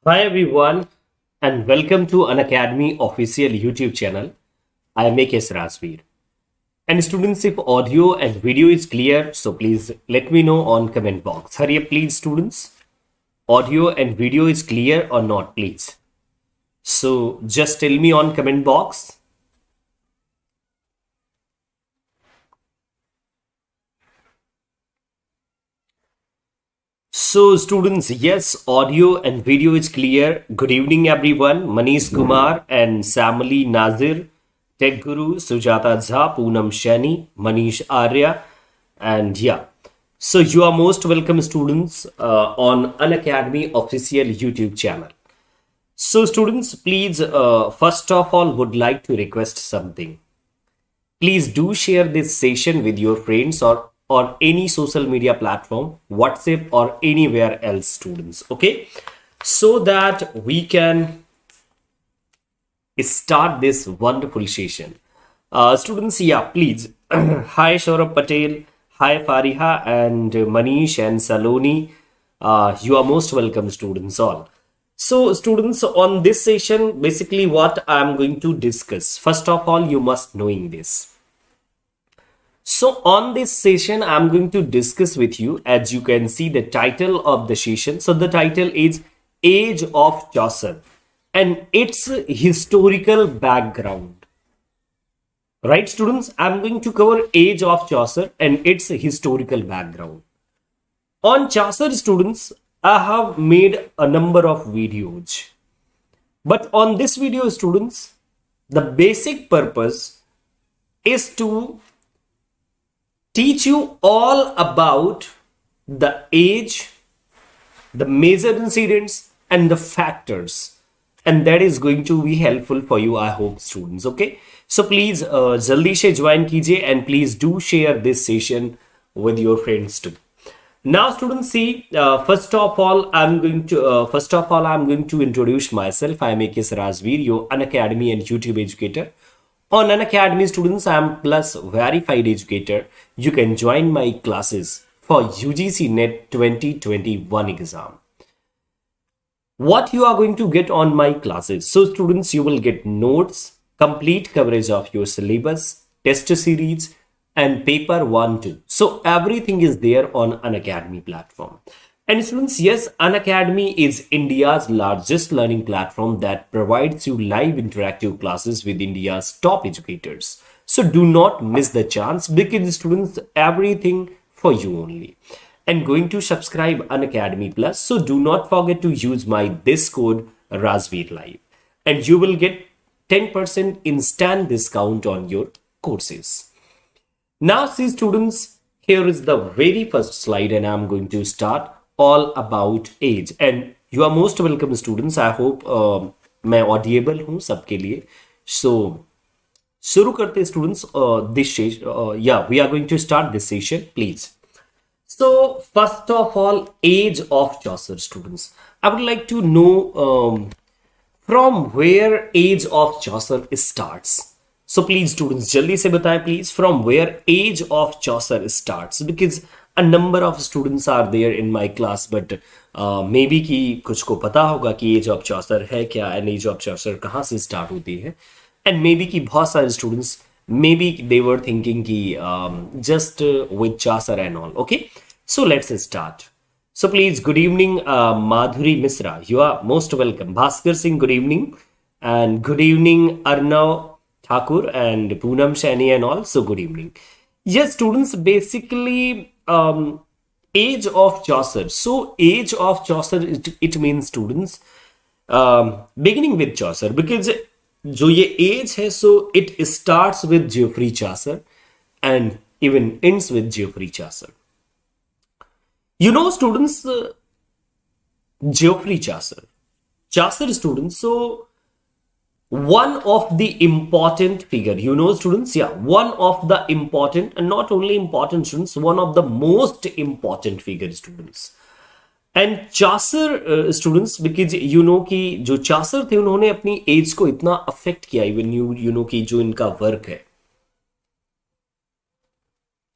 Hi everyone and welcome to Unacademy official YouTube channel. I am AKS Rajveer. And students, if audio and video is clear, so please let me know on comment box. Hurry up please students. Audio and video is clear or not please. So just tell me on comment box. So students, yes, audio and video is clear. Good evening everyone. Manish Kumar and Samali Nazir, Tech Guru, Sujata Jha, Poonam Shani, Manish Arya, and yeah. So you are most welcome students on Unacademy official YouTube channel. So students, please first of all would like to request something. Please do share this session with your friends or any social media platform, WhatsApp or anywhere else students, okay? So that we can start this wonderful session. Students, yeah, please. Hi Saurabh Patel, hi Fariha and Manish and Saloni. You are most welcome students all. So students, on this session, basically what I am going to discuss. First of all, you must knowing this. So on this session, I'm going to discuss with you, as you can see the title of the session. So the title is Age of Chaucer and its historical background. Right students, I'm going to cover Age of Chaucer and its historical background. On Chaucer students, I have made a number of videos. But on this video students, the basic purpose is to teach you all about the age, the major incidents and the factors, and that is going to be helpful for you, I hope students, okay? So please jaldi se join kijiye and please do share this session with your friends too. Now students, see, first of all I'm going to introduce myself. I am AKS Rajveer, your Unacademy and YouTube educator. On Unacademy students, I am plus verified educator. You can join my classes for UGC NET 2021 exam. What you are going to get on my classes? So students, you will get notes, complete coverage of your syllabus, test series and paper 1-2. So everything is there on Unacademy platform. And students, yes, Unacademy is India's largest learning platform that provides you live interactive classes with India's top educators. So do not miss the chance because students, everything for you only. And going to subscribe Unacademy Plus. So do not forget to use this code Rajveerlive and you will get 10% instant discount on your courses. Now see students, here is the very first slide and I'm going to start all about age and you are most welcome students. I hope मैं audible हूँ सबके लिए. So शुरू करते students this session. Yeah, we are going to start this session please. So first of all, Age of Chaucer students. I would like to know from where Age of Chaucer starts. So please students, जल्दी से बताएं please from where Age of Chaucer starts, because a number of students are there in my class, but maybe कि कुछ को पता होगा कि Age of Chaucer है क्या and Age of Chaucer कहाँ से start होती है, and maybe कि बहुत सारे students maybe they were thinking कि just with Chaucer and all. Okay, so let's start. So please, good evening Madhuri Misra, you are most welcome. Bhaskar Singh, good evening, and good evening Arnav Thakur and Poonam Shani and all. So good evening. Yes students, basically Age of Chaucer. So Age of Chaucer, it means students beginning with Chaucer, because जो ये age है, so it starts with Geoffrey Chaucer and even ends with Geoffrey Chaucer. You know students, Geoffrey Chaucer students, so one of the important figure, you know students, yeah, one of the important, and not only important students, one of the most important figure students. And Chaucer students, because you know कि जो Chaucer थे उन्होंने अपनी as को इतना affect किया, even you know कि जो इनका वर्क है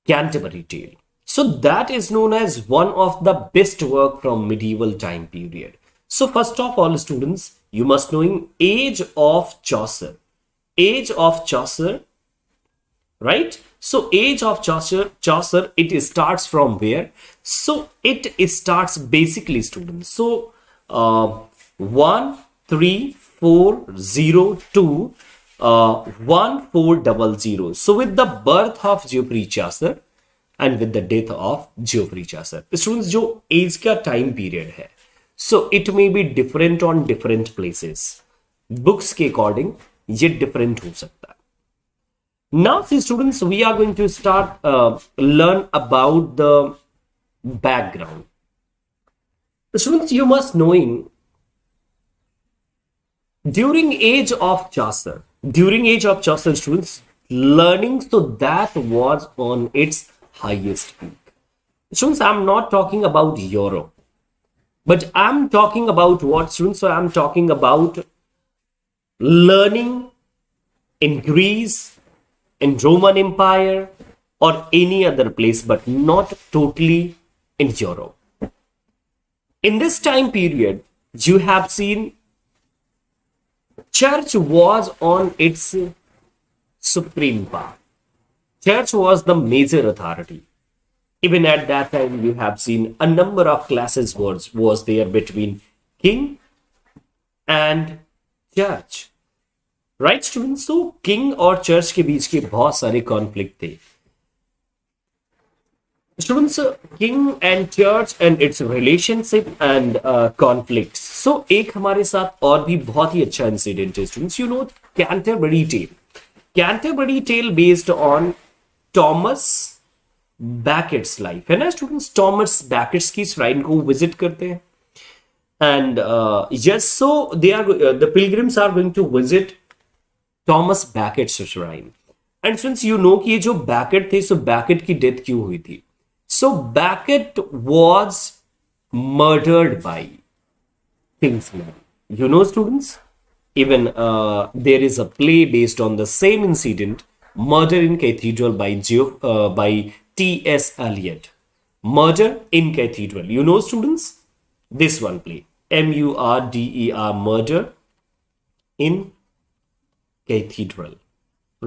Canterbury Tale, so that is known as one of the best work from medieval time period. So first of all, students, you must knowing age of Chaucer. Age of Chaucer, right? So age of Chaucer, it starts from where? So it starts basically, students. So 1340 to 1400. So with the birth of Geoffrey Chaucer and with the death of Geoffrey Chaucer, students, जो age का time period है, so it may be different on different places. Books के according ये different हो सकता है. Now, see students, we are going to start learn about the background. Students, you must knowing during age of Chaucer, students, learning, so that was on its highest peak. Students, I'm not talking about Europe, but I'm talking about what, students? So I'm talking about learning in Greece, in Roman Empire, or any other place, but not totally in Europe. In this time period, you have seen church was on its supreme power. Church was the major authority. Even at that time, you have seen a number of classes was there between king and church. Right students, तो king और church के बीच के बहुत सारे conflict थे students. King and church and its relationship and conflict. So एक हमारे साथ और भी बहुत ही अच्छा इंसिडेंट है students. You know Canterbury tale. Canterbury tale based on Thomas Becket's life, है ना स्टूडेंट्स. टॉमस बैकेट्स की श्राइन को विजिट करते हैं and yes, so they are the pilgrims are going to visit Thomas Becket shrine. And friends, you know कि ये जो baked थे, सो बैकेट की डेथ क्यों हुई थी? So Becket was murdered by king's men. You know students, even there is a play based on the same incident, Murder in Cathedral by T.S. Eliot. Murder in Cathedral. You know students, this one play, M-U-R-D-E-R, Murder in Cathedral,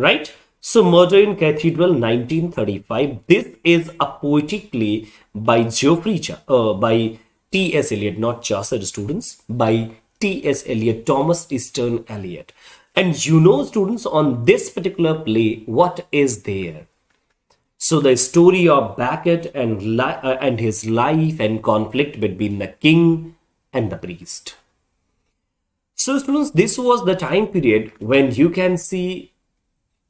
right? So Murder in Cathedral, 1935. This is a poetic play by by T.S. Eliot, not Chaucer students, by T.S. Eliot, Thomas Easton Eliot. And you know students, on this particular play, what is there? So the story of Becket and his life and conflict between the king and the priest. So students, this was the time period when you can see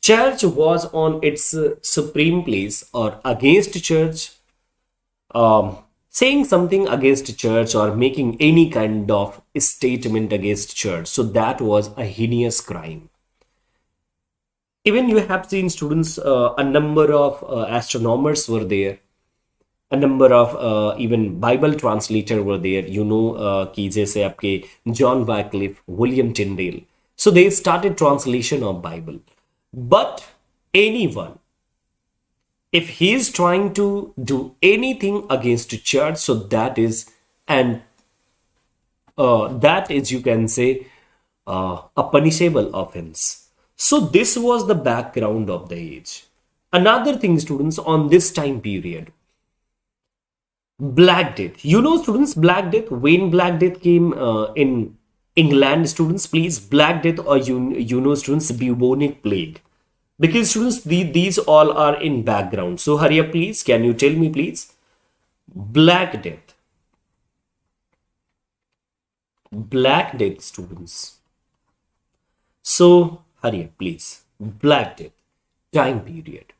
church was on its supreme place, or against church, saying something against church or making any kind of statement against church. So that was a heinous crime. Even you have seen students, a number of astronomers were there, a number of even Bible translator were there. You know कि जैसे आपके John Wycliffe, William Tyndale. So they started translation of Bible. But anyone, if he is trying to do anything against the church, so that is, and that is, you can say, a punishable offense. So this was the background of the age. Another thing, students, on this time period, Black Death. You know, students, Black Death. When Black Death came in England, students, please, Black Death, or you know, students, bubonic plague. Because students, these all are in background. So hurry up, please. Can you tell me, please? Black Death. Black Death, students. So hurry up, please. Black Death. Time period.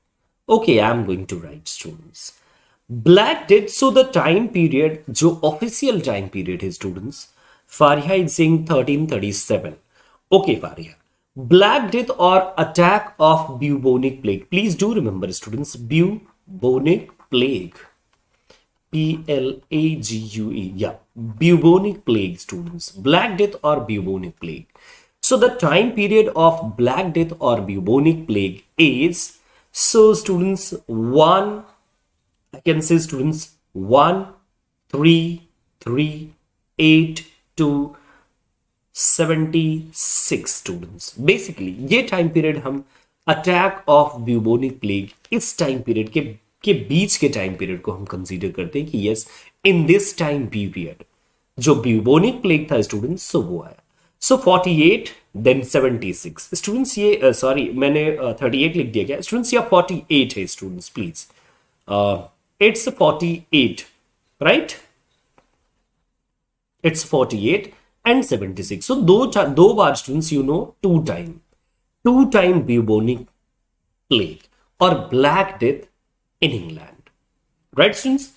Okay, I'm going to write, students. Black Death. So the time period, जो official time period है, students. Fariha is saying 1337. Okay, Fariha. Black Death or attack of bubonic plague. Please do remember, students, bubonic plague. P-L-A-G-U-E. Yeah, bubonic plague, students. Black Death or bubonic plague. So the time period of Black Death or bubonic plague is, so students, I can say students, 1, 3, 3, 8, to 76 students. Basically ये time period हम attack of bubonic plague इस time period के बीच के time period को हम consider करते हैं कि yes, in this time period जो ब्यूबोनिक प्लेग था स्टूडेंट्स, सो वो आया. So 48 then 76 students. ये सॉरी मैंने 38 लिख दिया. क्या स्टूडेंट्स? या 48 है students, please. It's 48, right? It's 48 and 76. So दो बार students, you know, two time bubonic plague और black death in England, right students?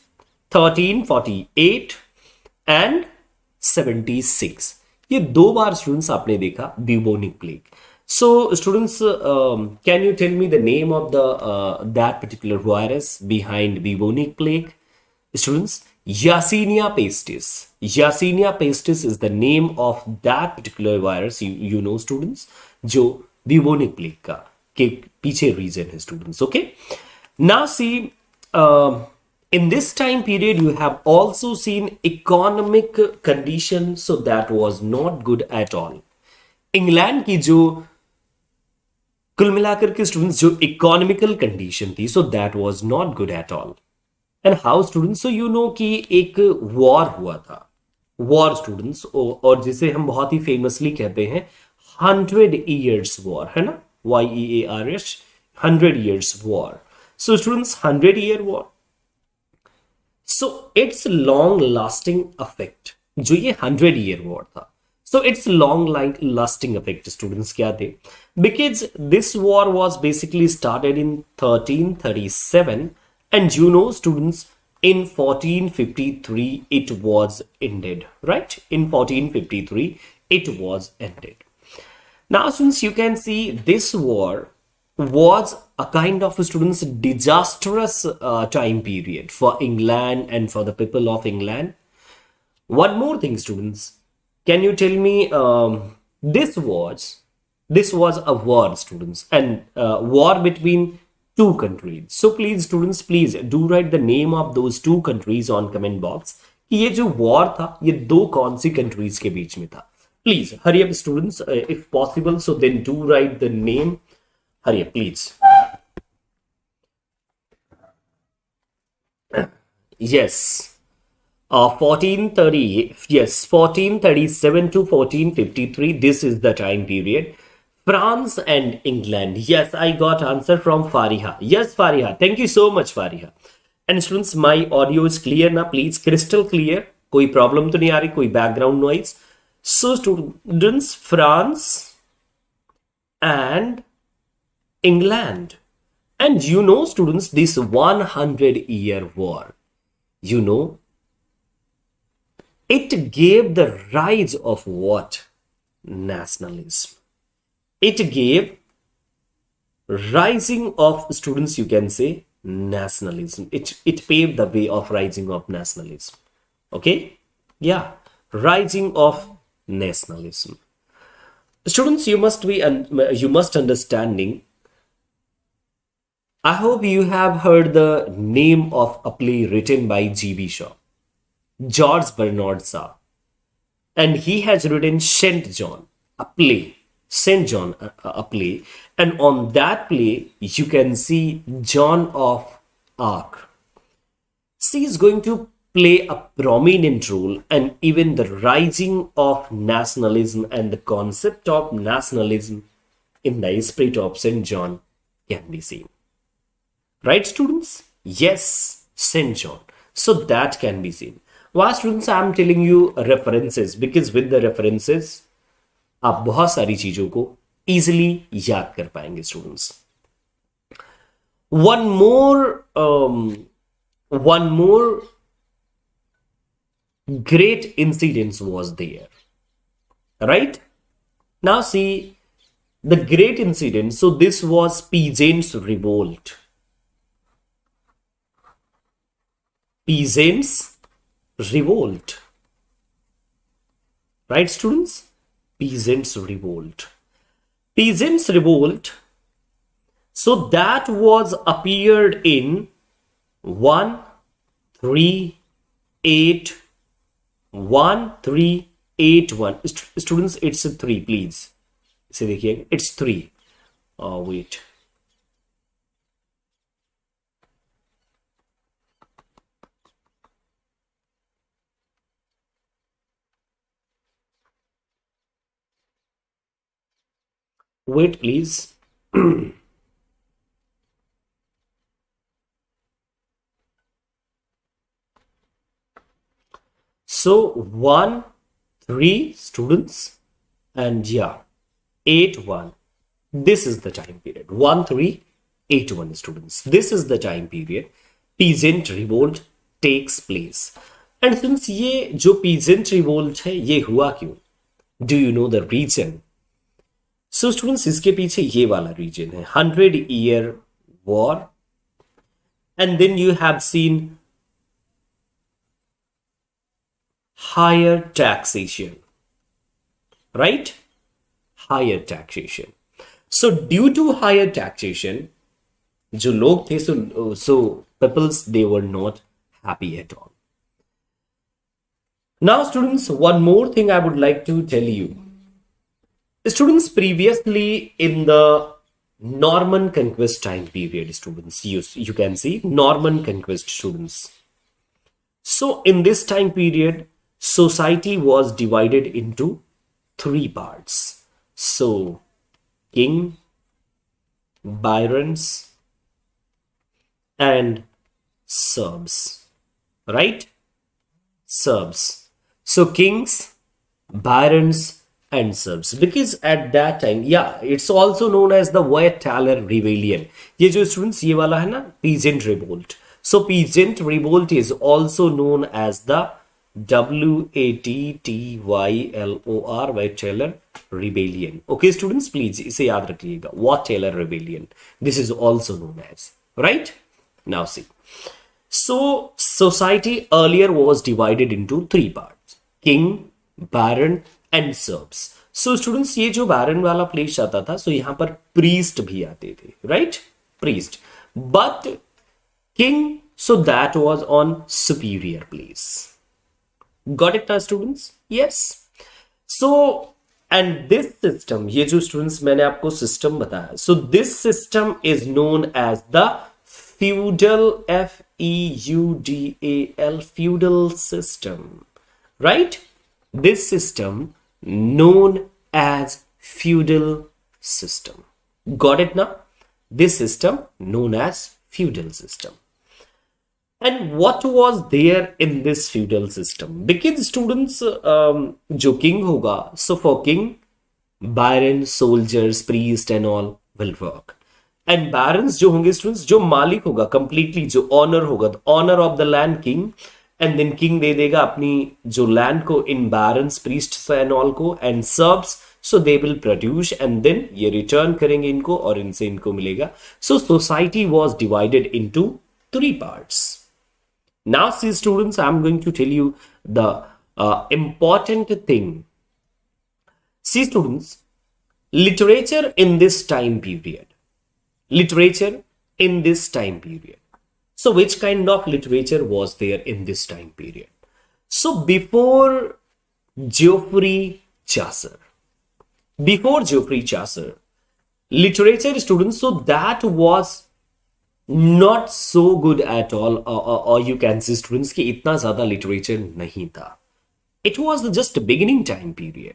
13, 48 and 76, ये दो बार स्टूडेंट्स आपने देखा bubonic plague. So students, can you tell me the name of the that particular virus behind bubonic plague? Students, Yersinia pestis. Yersinia pestis is the name of that particular virus. You know students, जो bubonic plague का के पीछे reason है students. Okay. Now see, in this time period you have also seen economic condition, so that was not good at all. England की जो कुल मिलाकर के स्टूडेंट्स जो इकोनॉमिकल कंडीशन थी, so that was not good at all. And how students? So you know कि एक war हुआ था, वॉर स्टूडेंट्स, और जिसे हम बहुत ही फेमसली कहते हैं 100 years वॉर, है ना? YEARS, 100 years war. So students, 100 year war, so it's long lasting affect. जो ये 100 year वॉर था, so its long lasting effect students क्या थे? Because this war was basically started in 1337 and you know students, in 1453 it was ended, right? In 1453 it was ended. Now students, you can see this war was a kind of students disastrous time period for England and for the people of England. One more thing students, can you tell me, this was a war students, and war between two countries. So please students, please do write the name of those two countries on comment box कि ये जो war था ये दो कौन सी countries के बीच में था. Please hurry up students, if possible, so then do write the name. Hurry up please. Yes. 1437 to 1453, this is the time period. France and England. Yes, I got answer from Fariha. Yes, Fariha, thank you so much Fariha. And students, my audio is clear ना? Please, crystal clear. कोई problem तो नहीं आ रही, कोई background noise? So students, France and England. And you know students, this 100-year war, you know, it gave the rise of what? Nationalism. It gave rising of students, you can say, nationalism. It paved the way of rising of nationalism. Okay? Yeah. Rising of nationalism. Students, you must understanding. I hope you have heard the name of a play written by G.B. Shaw. George Bernard Shaw, and he has written St. John, a play. St. John, a play, and on that play you can see Joan of Arc. She is going to play a prominent role, and even the rising of nationalism and the concept of nationalism in the spirit of St. John can be seen. Right students? Yes, St. John. So that can be seen. Why students, I am telling you references, because with the references आप बहुत सारी चीजों को easily याद कर पाएंगे students. One more great incident was there, right? Now see the great incident. So this was Peasants' revolt. Peasants' revolt, right students? Peasants' revolt. Peasants' revolt, so that was appeared in 138 8-1 students, it's a 3 please. इसे देखिए, it's 3. Wait. Wait, please. So 1, 3 students, and yeah, 8-1. This is the time period. 1, 3, 8-1 students. This is the time period. Peasant revolt takes place. And students, ये जो peasant revolt है, ये हुआ क्यों? Do you know the reason? So students, इसके पीछे ये वाला region है, 100-year war. And then you have seen higher taxation, right? Higher taxation. So due to higher taxation, जो लोग थे, so peoples, they were not happy at all. Now students, one more thing I would like to tell you. Students, previously in the Norman conquest time period, students, you can see Norman conquest students. So in this time period, society was divided into 3 parts. So king, barons, and serfs, right? Serfs. So kings, barons, and serfs, because at that time, yeah, it's also known as the White Taller Rebellion. ये जो students, ये वाला है ना, peasant revolt. So peasant revolt is also known as the WATTYLOR, White Taller Rebellion. Okay students, please इसे याद रखिएगा, White Taller Rebellion. This is also known as, right? Now see. So society earlier was divided into 3 parts: king, baron, and serfs. So students, ये जो baron वाला place आता था, so यहाँ पर priest भी आते थे, right? Priest. But king, so that was on superior place. Got it now students? Yes. So and this system, ये जो students मैंने आपको system बताया, so this system is known as the feudal, FEUDAL, feudal system, right? This system known as feudal system. Got it now? This system known as feudal system. And what was there in this feudal system? Because students, जो king होगा, so for king, barons, soldiers, priest and all will work. And barons जो होंगे students, जो मालिक होगा completely, जो owner होगा, the owner of the land, king, and then king दे देगा अपनी जो land को in barons, priests and all को, and serfs, so they will produce and then ये return करेंगे इनको और इनसे इनको मिलेगा. So society was divided into 3 parts. Now see students, I'm going to tell you the important thing. See students, literature in this time period. Literature in this time period. So which kind of literature was there in this time period? So before Geoffrey Chaucer, literature students, so that was not so good at all, or you can say students कि इतना ज़्यादा literature नहीं था. It was just a beginning time period.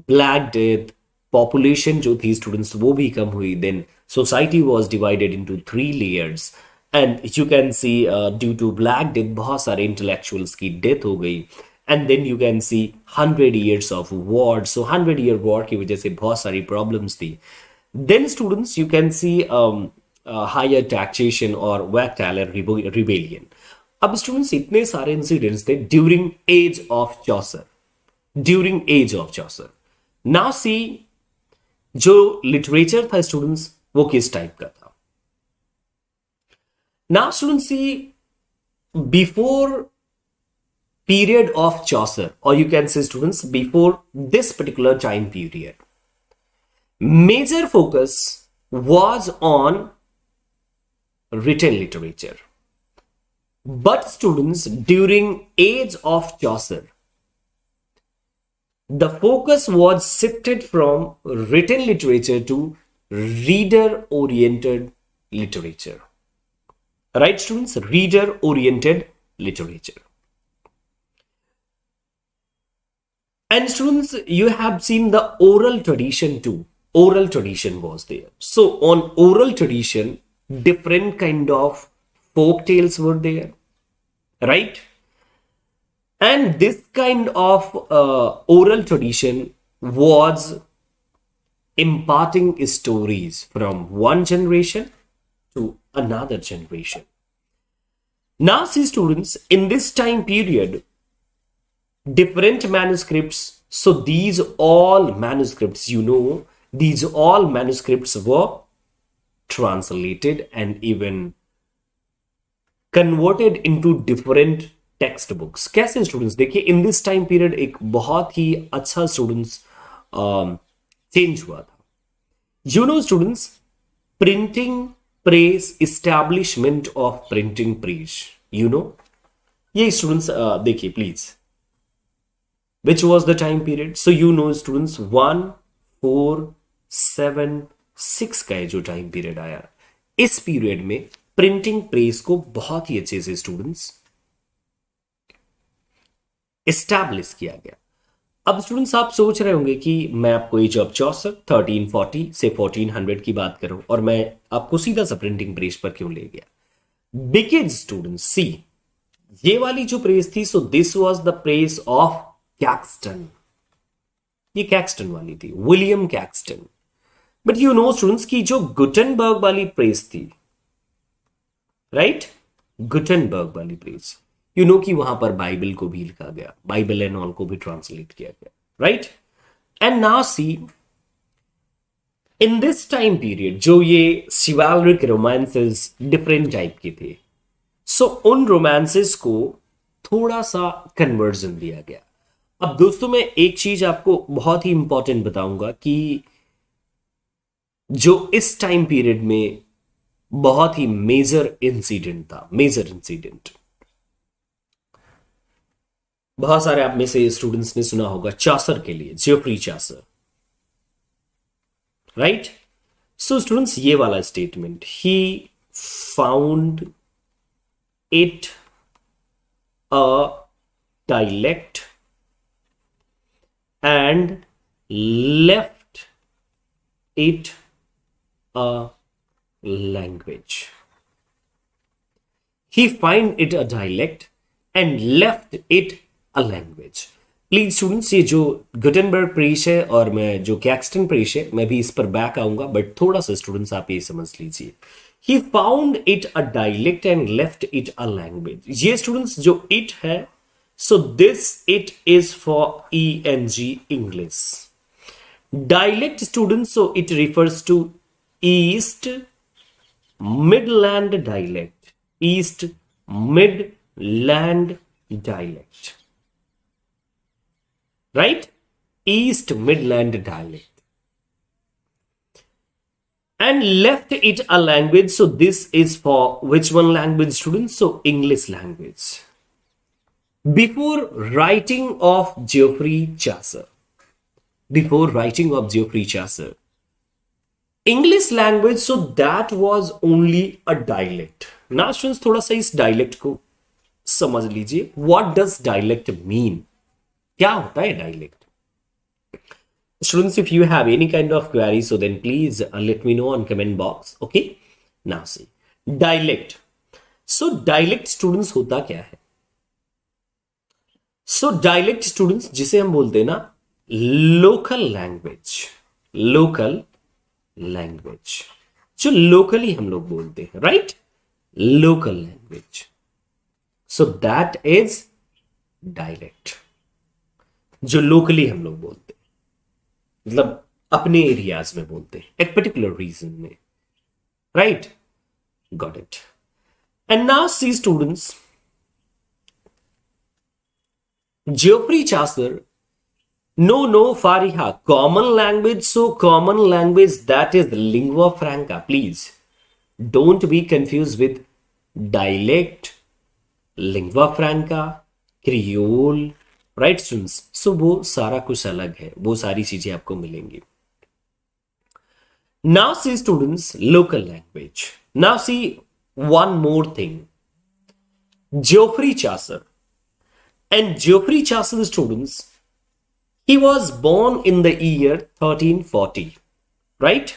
Black Death, population जो थी students वो भी कम हुई. Then society was divided into 3 layers. And you can see due to Black Death बहुत सारे intellectuals की death हो गई. And then you can see 100 years of war. So 100-year war की वजह से बहुत सारी problems थी. Then students, you can see higher taxation or White Taller Rebellion. अब students इतने सारे incidents थे during age of Chaucer. Now see, जो literature था students वो किस type का था? Now students see, before period of Chaucer, or you can say students before this particular time period, major focus was on written literature. But students, during age of Chaucer, the focus was shifted from written literature to reader oriented literature. Right, students? Reader oriented literature. And students, you have seen the oral tradition too. Oral tradition was there. So on oral tradition, different kind of folk tales were there, right? And this kind of oral tradition was imparting stories from one generation to another generation. Now see students, in this time period, different manuscripts, so these all manuscripts, these all manuscripts were translated and even converted into different text books. कैसे students देखिए, इन this time period एक बहुत ही अच्छा students change हुआ था. Students, printing press, establishment of printing press, ये students देखिए please, which was the time period. So students 1, 4, 7, 6 का जो टाइम पीरियड आया, इस पीरियड में प्रिंटिंग प्रेस को बहुत ही अच्छे से स्टूडेंट्स एस्टैब्लिश किया गया. अब स्टूडेंट्स आप सोच रहे होंगे कि मैं आपको एज ऑफ चौसर 1340 से 1400 की बात करूं और मैं आपको सीधा सा प्रिंटिंग प्रेस पर क्यों ले गया. बिकॉज़ स्टूडेंट्स सी, ये वाली जो प्रेस थी, so this was the press of Caxton. ये कैक्सटन वाली थी, विलियम कैक्सटन. बट स्टूडेंट्स की जो गुटेनबर्ग वाली प्रेस थी, राइट, गुटेनबर्ग वाली प्रेस, कि वहां पर बाइबल को भी लिखा गया, बाइबल एंड ऑल को भी ट्रांसलेट किया गया, right. And now see, in this time period जो ये शिवालरिक रोमांसेस डिफरेंट टाइप के थे, सो उन रोमांसेस को थोड़ा सा कन्वर्जन दिया गया. अब दोस्तों मैं एक चीज आपको बहुत ही इंपॉर्टेंट बताऊंगा कि जो इस टाइम पीरियड में बहुत ही मेजर इंसिडेंट था, मेजर इंसिडेंट, बहुत सारे आप में से स्टूडेंट्स ने सुना होगा चॉसर के लिए, Geoffrey Chaucer, right. So students, ये वाला statement, he found it a dialect and left it a language. He find it a dialect and left it a language. Please students, ये जो गुटेनबर्ग प्रेस है और मैं जो कैक्सटन प्रेस है, मैं भी इस पर बैक आऊंगा, बट थोड़ा सा स्टूडेंट्स आप ये समझ लीजिए. He found it a dialect and left it a language. ये स्टूडेंट्स जो इट है, so this it is for ENG English. Dialect students, so it refers to East Midland dialect, East Midland dialect, right? East Midland dialect. And left it a language, so this is for which one language, students? So English language. Before writing of Geoffrey Chaucer, English language, so that was only a dialect. Now students, थोड़ा सा इस dialect को समझ लीजिए. What does dialect mean? क्या होता है dialect? Students, if you have any kind of query, so then please let me know on comment box. Okay? Now see, dialect. So dialect students होता क्या है? So dialect students जिसे हम बोलते हैं ना local language, जो locally हम लोग बोलते हैं, right? Local language. So that is dialect. जो लोकली हम लोग बोलते हैं, मतलब अपने एरियाज में बोलते हैं, एक पर्टिकुलर रीजन में, right? Got it. And now see students, Geoffrey Chaucer, no Fariha, common language. So common language, that is lingua franca. Please don't be confused with dialect, lingua franca, Creole, right students? So वो सारा कुछ अलग है, वो सारी चीजें आपको मिलेंगी. Now see students, local language. Now see one more thing. Geoffrey Chaucer. And Geoffrey Chaucer students, he was born in the year 1340, right?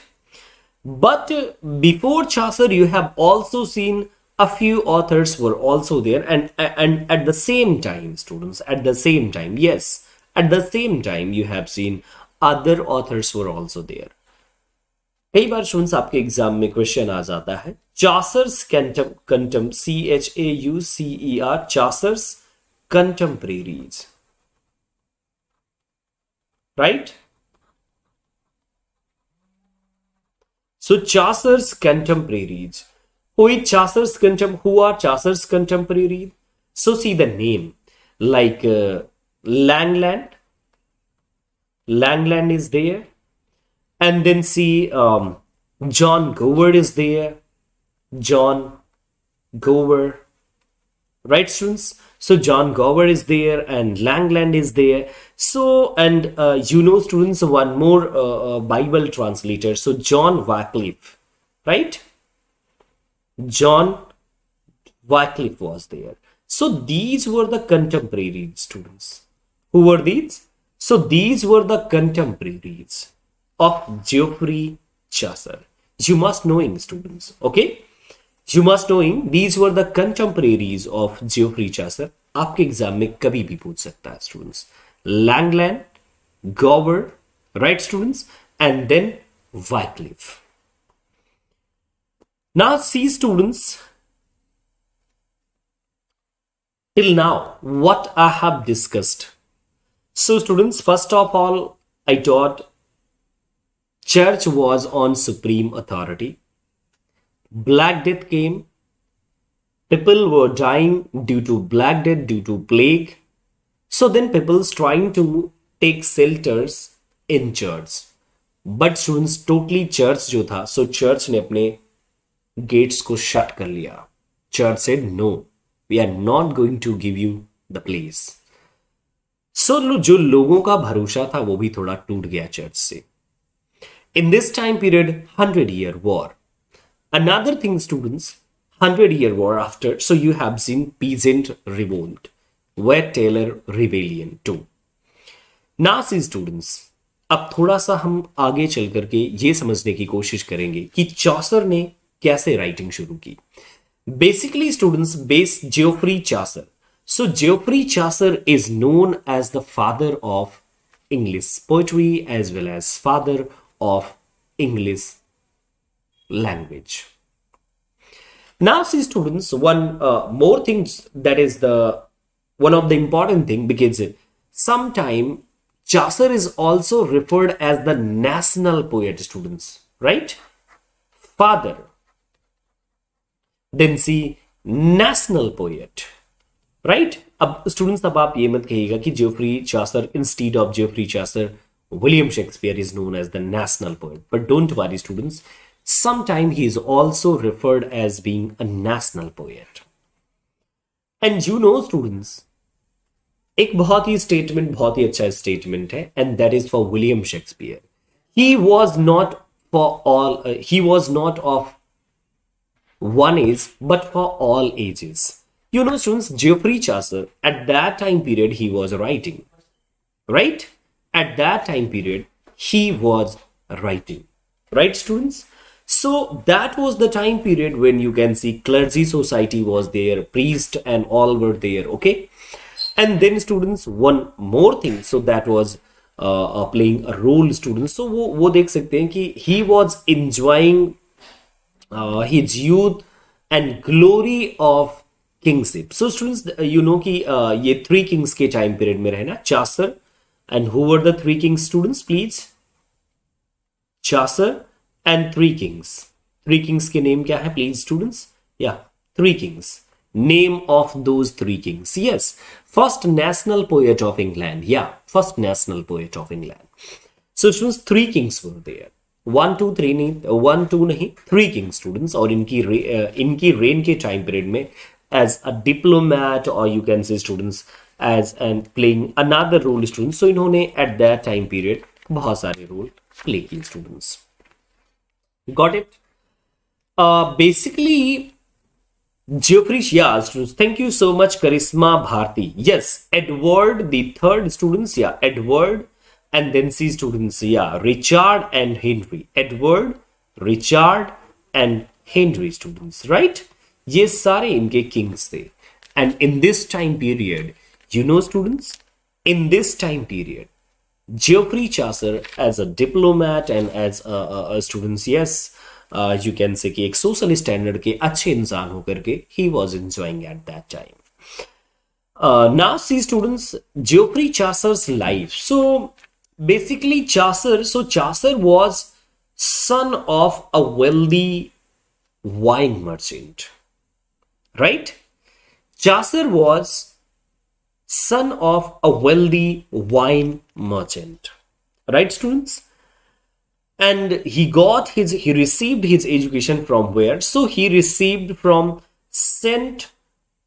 But before Chaucer, you have also seen a few authors were also there, and at the same time, students, at the same time, yes, at the same time, you have seen other authors were also there. कई बार students आपके exam में question आ जाता है Chaucer's कंटेम CHAUCER Chaucer's contemporaries, right? So Chaucer's contemporaries. Who are Chaucer's contemporaries? So see the name like Langland. Langland is there. And then see John Gower is there. John Gower. Right, students? So John Gower is there and Langland is there. So, and students, one more Bible translator. So John Wycliffe. Right? John Wycliffe was there. So these were the contemporary students. Who were these? So these were the contemporaries of Geoffrey Chaucer. You must knowing, students. Okay? You must knowing these were the contemporaries of Geoffrey Chaucer. आपके exam में कभी भी पूछ सकता है students. Langland, Gower, right students, and then Wycliffe. Now see students, till now what I have discussed. So students, first of all, I taught church was on supreme authority. Black Death came. People were dying due to Black Death, due to plague. So then people's trying to take shelters in church. But students, totally church जो था, so church ने अपने gates को shut कर लिया. Church said, no, we are not going to give you the place. So जो लोगों का भरोसा था वो भी थोड़ा टूट गया church से. In this time period, 100-year war. Another thing, students, 100-year war after, so you have seen peasant revolt, Wet Taylor rebellion too. Now see students, अब थोड़ा सा हम आगे चल करके ये समझने की कोशिश करेंगे कि चॉसर ने कैसे राइटिंग शुरू की. Basically, students, base Geoffrey Chaucer. So Geoffrey Chaucer is known as the father of English poetry as well as father of English language. Now see students, one more thing that is one of the important thing, because sometime Chaucer is also referred as the national poet, students, right? Father. Then see national poet, right? अब students, अब आप ये मत कहिएगा कि Geoffrey Chaucer instead of Geoffrey Chaucer, William Shakespeare is known as the national poet. But don't worry, students. Sometimes he is also referred as being a national poet. And students, एक बहुत ही statement, बहुत ही अच्छा statement है, and that is for William Shakespeare. He was not for all. He was not of one age, but for all ages. Students, Geoffrey Chaucer, at that time period, he was writing, right? At that time period, he was writing, right, students? So that was the time period when you can see clergy society was there, priest and all were there, okay? And then students, one more thing, so that was playing a role, students. So वो देख सकते हैं कि he was enjoying his youth and glory of kingship. So students, कि ये three kings के time period में रहे ना, Chaucer. And who were the three kings, students, please? Chaucer and three kings. Three kings के name क्या है, please, students? Yeah, three kings. Name of those three kings. Yes, first national poet of England. Yeah, first national poet of England. So students, three kings were there. 1, 2, 3 नहीं, three kings, students. और इनकी reign के time period में as a diplomat, or you can say, students, as and playing another role students. So इन्होंने at that time period बहुत सारे role play किए students. Got it? Basically, Geoffrey, yeah, students. Thank you so much, Charisma Bharti. Yes, Edward the third, students. Yeah, Edward, and then C students. Yeah, Richard and Henry. Edward, Richard, and Henry students. Right? ये सारे इनके kings थे. And in this time period, you know, students, in this time period, Geoffrey Chaucer as a diplomat and as a students, yes. You can say कि एक social standard के अच्छे इंसान होकर के he was enjoying at that time. Now see students, Geoffrey Chaucer's life. So basically Chaucer was son of a wealthy wine merchant, right? Chaucer was son of a wealthy wine merchant, right students? And he received his education from where? So he received from St.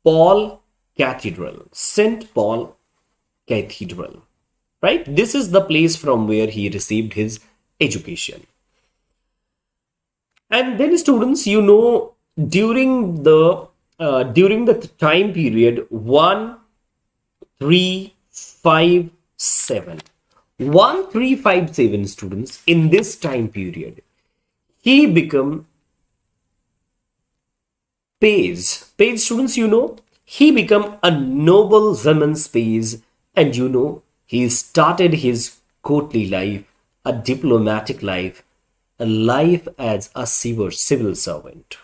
Paul Cathedral. St. Paul Cathedral. Right? This is the place from where he received his education. And then students, you know, during the time period 1357. 1357 students, in this time period, he become page students, you know, he become a nobleman's page, and you know, he started his courtly life, a diplomatic life, a life as a civil servant.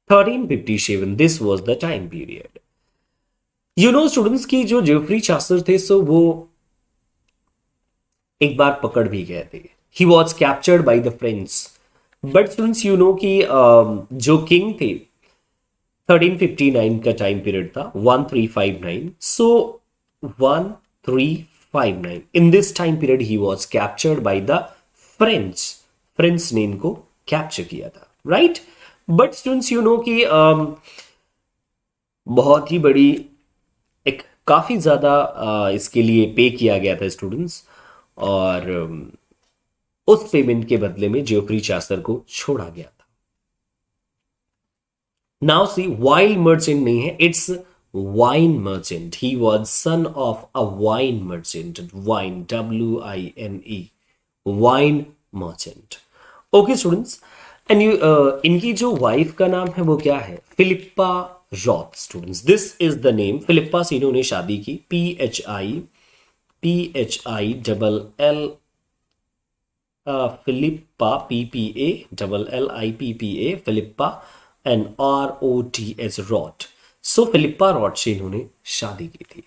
1357, this was the time period. You know students की जो Jeffrey Chaucer थे, सो वो एक बार पकड़ भी गए थे. He was captured by the French. But students, you know कि जो किंग थे 1359 का टाइम पीरियड था 1359. So 1359. In this time period he was captured by the French. French ने इनको कैप्चर किया था, right? But students, you know कि बहुत ही बड़ी एक काफी ज्यादा इसके लिए पे किया गया था स्टूडेंट्स, और उस पेमेंट के बदले में जेफरी चासर को छोड़ा गया था. नाउ सी, वाइल्ड मर्चेंट नहीं है, it's wine merchant. He was son of a wine merchant. Wine, WINE, wine merchant. Okay students, and you इनकी जो वाइफ का नाम है वो क्या है? Philippa Roet students. This is the name. Philippa से इन्होंने शादी की. PHILL Philippa, PPA, Philippa, and ROTS, Rot. So Philippa Rot से इन्होंने शादी की थी.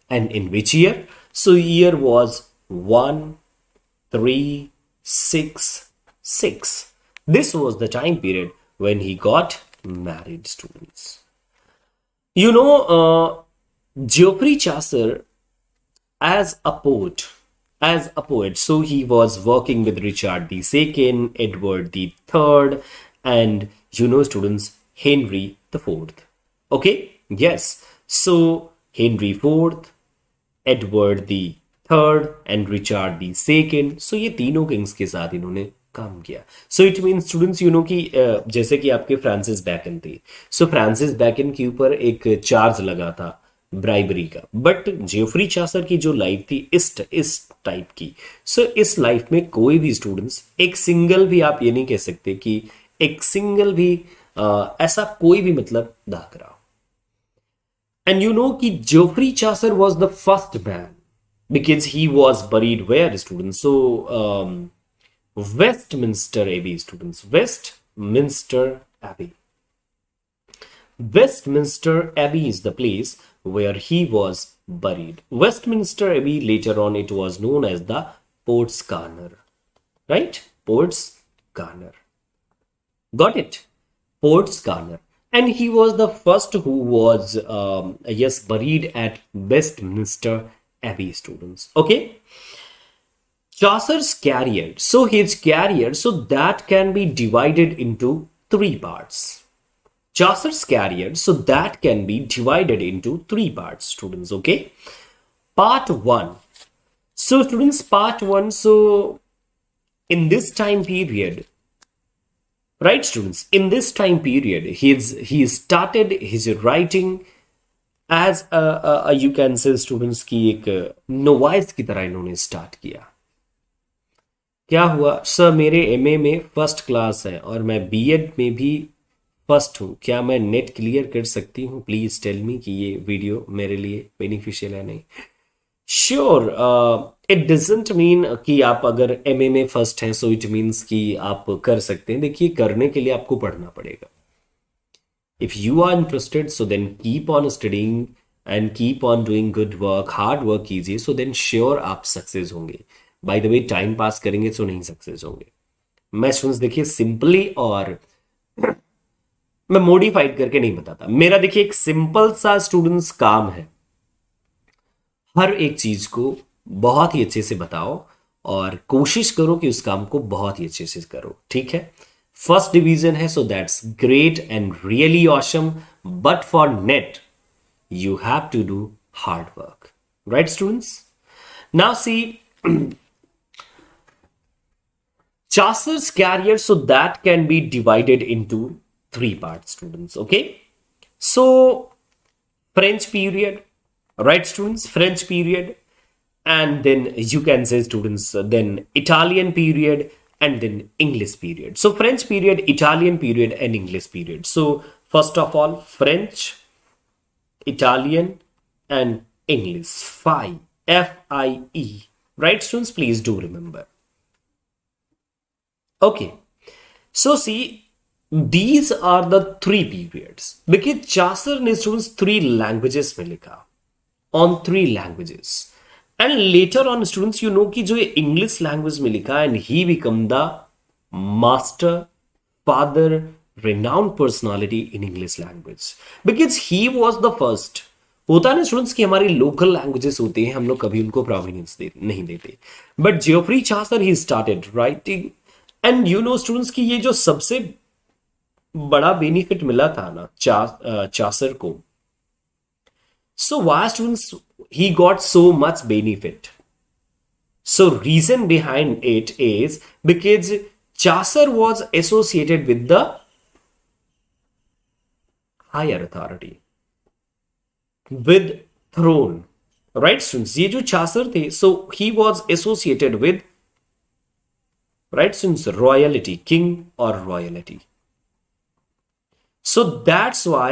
And in which year? So year was 1366. This was the time period when he got married, students. You know, Geoffrey Chaucer as a poet, so he was working with Richard II, Edward III, and you know students, Henry IV. Okay, yes, so Henry IV, Edward III and Richard II. So ये तीनों Kings के साथ इन्होंने काम किया. So it mean students, you know कि जैसे कि आपके फ्रांसिस बैकन थे, सो फ्रांसिस बैकन के ऊपर एक चार्ज लगा था ब्राइबरी का, बट जेफरी चासर की जो लाइफ थी इस टाइप की. सो इस लाइफ में कोई भी स्टूडेंट्स एक सिंगल भी, आप ये नहीं कह सकते कि एक सिंगल भी ऐसा कोई भी मतलब दाग रहा. एंड यू नो कि Geoffrey Chaucer was the first man because he was buried where, students? So Westminster Abbey, students. Westminster Abbey. Westminster Abbey is the place where he was buried. Westminster Abbey, later on it was known as the Port's Corner, right? Port's Corner. Got it? Port's Corner. And he was the first who was buried at Westminster Abbey, students. Okay. Chaucer's career. So his career, so that can be divided into three parts. Chaucer's career, so that can be divided into three parts, students. Okay, part one. So, students, part one. So, in this time period, right, students, in this time period, he started his writing as a you can say students की एक novice की तरह इन्होंने start किया. क्या हुआ sir, मेरे MA में फर्स्ट क्लास है और मैं बीएड में भी फर्स्ट हूँ, क्या मैं नेट क्लियर कर सकती हूँ? प्लीज टेल मी कि ये वीडियो मेरे लिए बेनिफिशियल है नहीं. श्योर, इट डजंट मीन कि आप अगर एमए में फर्स्ट हैं सो इट मीन्स कि आप कर सकते हैं. देखिए, करने के लिए आपको पढ़ना पड़ेगा. If you are interested so then keep on studying and keep on doing good work, hard work कीजिए, सो देन श्योर आप सक्सेस होंगे. By the way, time pass करेंगे तो नहीं सक्सेस होंगे. मैं स्टूडेंट्स देखिए सिंपली, और मैं मॉडिफाइड करके नहीं बताता. मेरा देखिए एक सिंपल सा स्टूडेंट्स काम है, हर एक चीज को बहुत ही अच्छे से बताओ और कोशिश करो कि उस काम को बहुत ही अच्छे से करो. ठीक है, फर्स्ट डिवीजन है so that's great and really awesome, but for net you have to do hard work, right students? Now see, Chaucer's career, so that can be divided into three parts, students. Okay, so French period, right students, French period, and then you can say students, then Italian period, and then English period. So French period, Italian period, and English period. So first of all, French, Italian, and English. F-I-E. Right, students? Please do remember. Okay. So see, these are the three periods. Because Chaucer ने students three languages में लिखा. On three languages. And later on, students, you know कि जो ये English language में लिखा, and he become the master, father, renowned personality in English language because he was the first. होता है ना स्टूडेंट्स कि हमारी लोकल लैंग्वेजेस होती हैं, हम लोग कभी उनको प्रोमिनेंस नहीं देते, but Geoffrey Chaucer he started writing. And you know students कि ये जो सबसे बड़ा बेनिफिट मिला था ना चासर को, so why students he got so much benefit? So reason behind it is because Chaucer was associated with the higher authority, with throne, right students? ये जो Chaucer थे, so he was associated with, right students, royalty, king or royalty. So that's why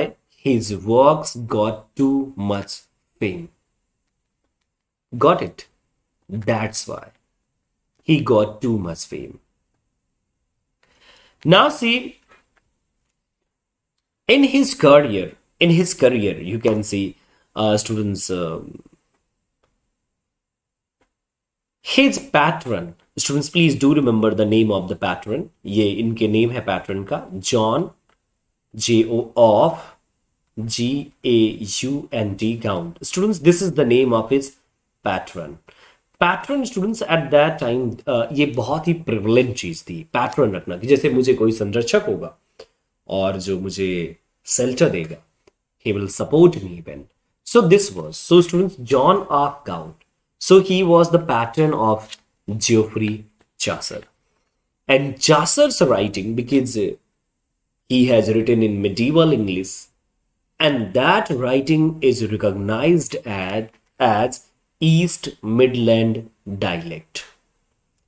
his works got too much fame. Got it? That's why he got too much fame. Now see, in his career, you can see students, his patron, students, please do remember the name of the patron. ये इनके name है pattern का, John J-O of G-A-U-N-T Count. Students, this is the name of his patron. Patron students at that time ये बहुत ही privilege चीज थी, pattern रखना, कि जैसे मुझे कोई संरक्षक होगा और जो मुझे शेल्टर देगा, he will support me even. So this was, so students, John of Gaunt. So he was the patron of Geoffrey Chaucer. And Chaucer's writing, because he has written in medieval English, and that writing is recognized as East Midland dialect.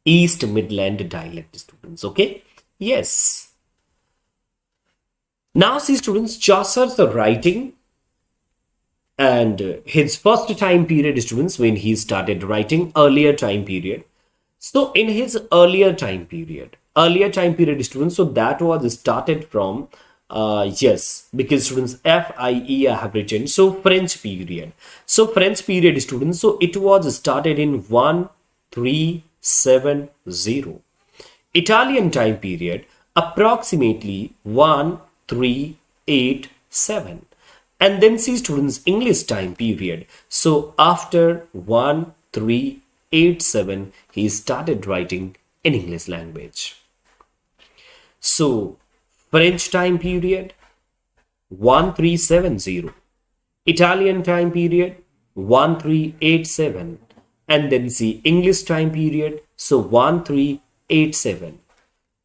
East Midland dialect, students. Okay? Yes. Now see students, Chaucer's writing and his first time period, students, when he started writing, earlier time period. So in his earlier time period students, so that was started from yes, because students, F-I-E I have written, so French period. So French period, students, so it was started in 1370. Italian time period, approximately 1387. And then see students, English time period. So after 1387, he started writing in English language. So French time period, 1370. Italian time period 1387, and then see English time period, so 1387.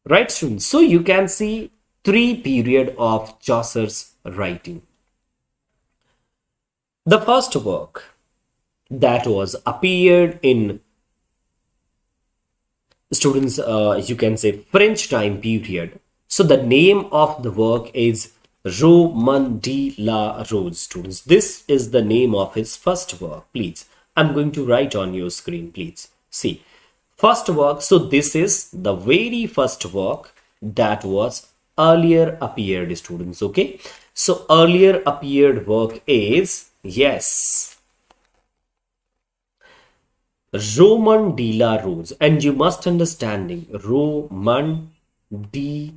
Right, students? So you can see 3 period of Chaucer's writing. The first work that was appeared in, students, you can say French time period. So the name of the work is Roman de la Rose, students. This is the name of his first work. Please, I'm going to write on your screen. Please see first work. So this is the very first work that was earlier appeared, students. Okay, so earlier appeared work is, yes, Roman de la Rose, and you must understanding Roman de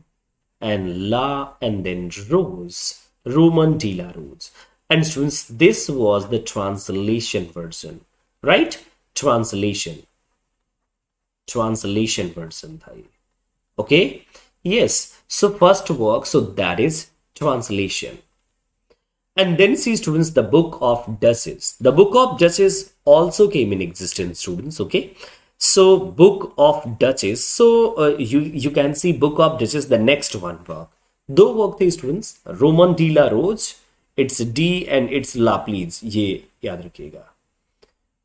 and la and then Rose, Roman de la Rose. And students, this was the translation version, right? Translation version tha ye. Okay, yes. So first work, so that is translation. And then see, students, the book of Duchess. The book of Duchess also came in existence, students. Okay, so book of Duchess. So you can see book of Duchess, the next one work. दो work थे, students. Roman de la Rose. It's D and it's La, please. ये याद रखिएगा.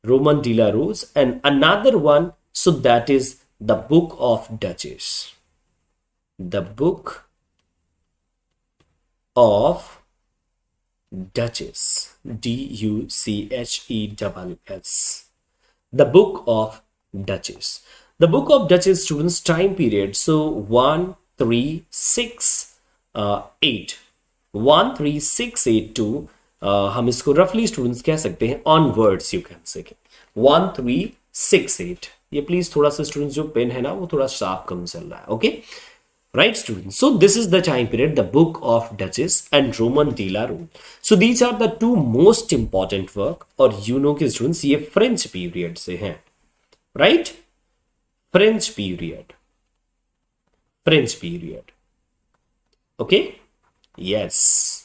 Roman de la Rose, and another one. So that is the book of Duchess. The book of Duchess, Duchess. The book of Duchess. The book of Duchess, students, time period. So 13682. 13682. हम इसको roughly students कह सकते हैं onwards, you can say 1368. ये please थोड़ा सा students जो pen है ना वो थोड़ा sharp कम चल रहा है. Okay, right, students? So this is the time period, the book of Duchess and Roman de la Rose. So these are the two most important work. और you know कि students ये French period से हैं, right? French period. Okay, yes.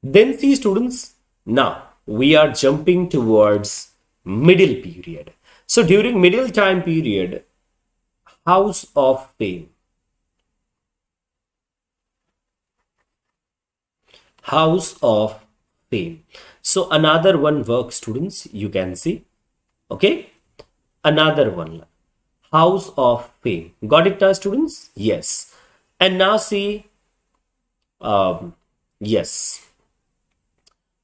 Then see, students, now we are jumping towards middle period. So during middle time period, House of Fame. House of Fame. So another one work, students, you can see. Okay, another one, House of Fame. Got it now, students? Yes. And now see, yes,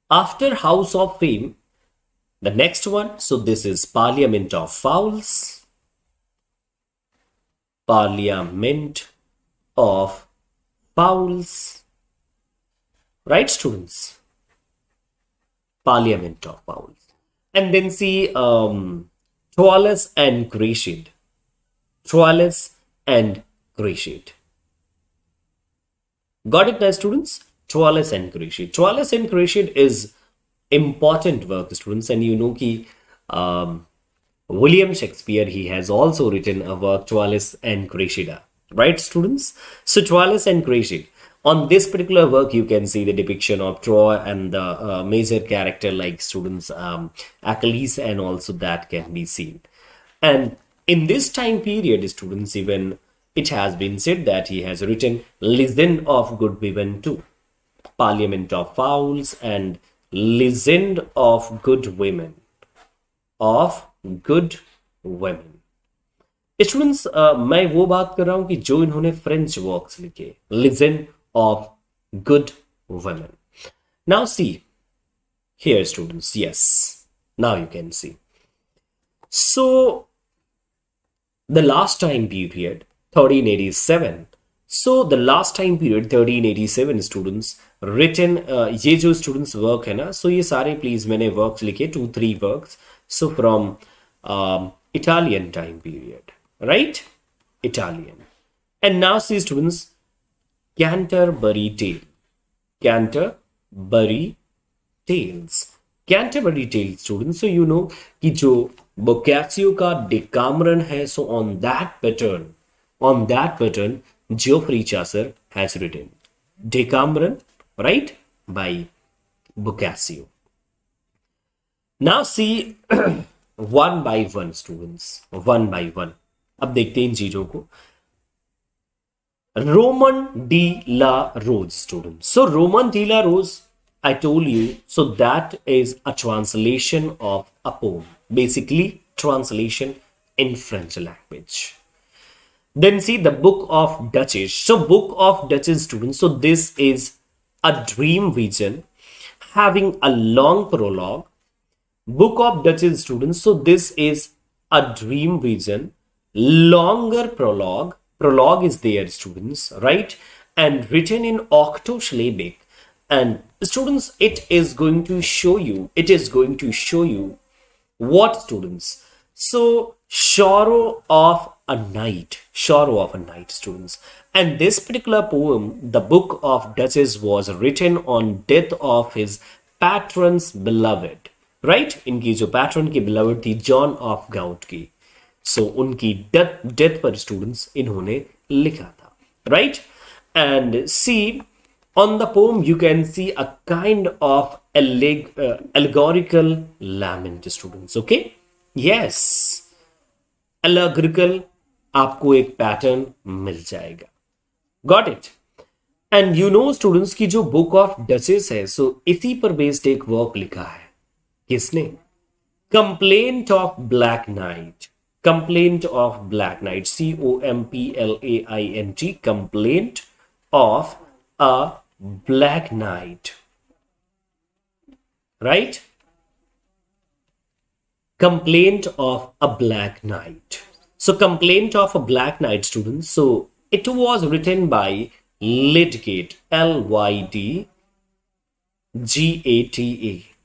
after House of Fame, the next one, so this is Parliament of Fowls. Parliament of Fowls. Right, students? Parliament of Fowls. And then see Chaucer and Cresside. Chaucer and Cresside. Got it now, students? Chaucer and Cresside. Chaucer and Cresside is important work, students, and you know ki William Shakespeare, he has also written a work, Chaucer and Cressida. Right, students? So Chaucer and Cressida. On this particular work, you can see the depiction of Troy and the major character like students Achilles, and also that can be seen. And in this time period, students, even it has been said that he has written Legend of Good Women too. Parliament of Fowls and Legend of Good Women. Of Good Women. Students मैं वो बात कर रहा हूं कि जो इन्होंने French works लिखे, Legend of Good Women. Now see here, students. Yes, now you can see. So the last time period 1387. So the last time period 1387, students, written ये जो students work है ना, so ये सारे please मैंने works लिखे 2-3 works. So from Italian time period, right? Italian. And now see, students, Canterbury Tales. Canterbury Tales. Canterbury Tales, students. So you know कि जो Boccaccio का Decameron है, so on that pattern, Geoffrey Chaucer has written Decameron right? By Boccaccio. Now see one by one students, one by one. अब देखते हैं इन चीजों को. Roman de la Rose students. So Roman de la Rose, I told you, so that is a translation of a poem. Basically, translation in French language. Then see the Book of Duchess. So Book of Duchess students, so this is a dream vision having a long prologue. Book of Duchess students, so this is a dream vision, longer prologue. Prologue is there students, right? And written in octosyllabic. And students, it is going to show you what students? So sorrow of a night students. And this particular poem, the Book of Duchess, was written on death of his patron's beloved, right? इनकी जो patron की beloved थी John of Gaunt की, so उनकी death पर students इन्होंने लिखा था, right? And see on the poem you can see a kind of allegorical lament students, okay? Yes, allegorical आपको एक पैटर्न मिल जाएगा. Got it? And you know students की जो बुक ऑफ डचेस है, सो इसी पर बेस्ड एक वर्क लिखा है. किसने? Complaint of black night. Complaint of black night, COMPLAINT, complaint of a black night, right? Complaint of a black night. So Complaint of a Black Night students. So it was written by Lydgate, LYDGATA,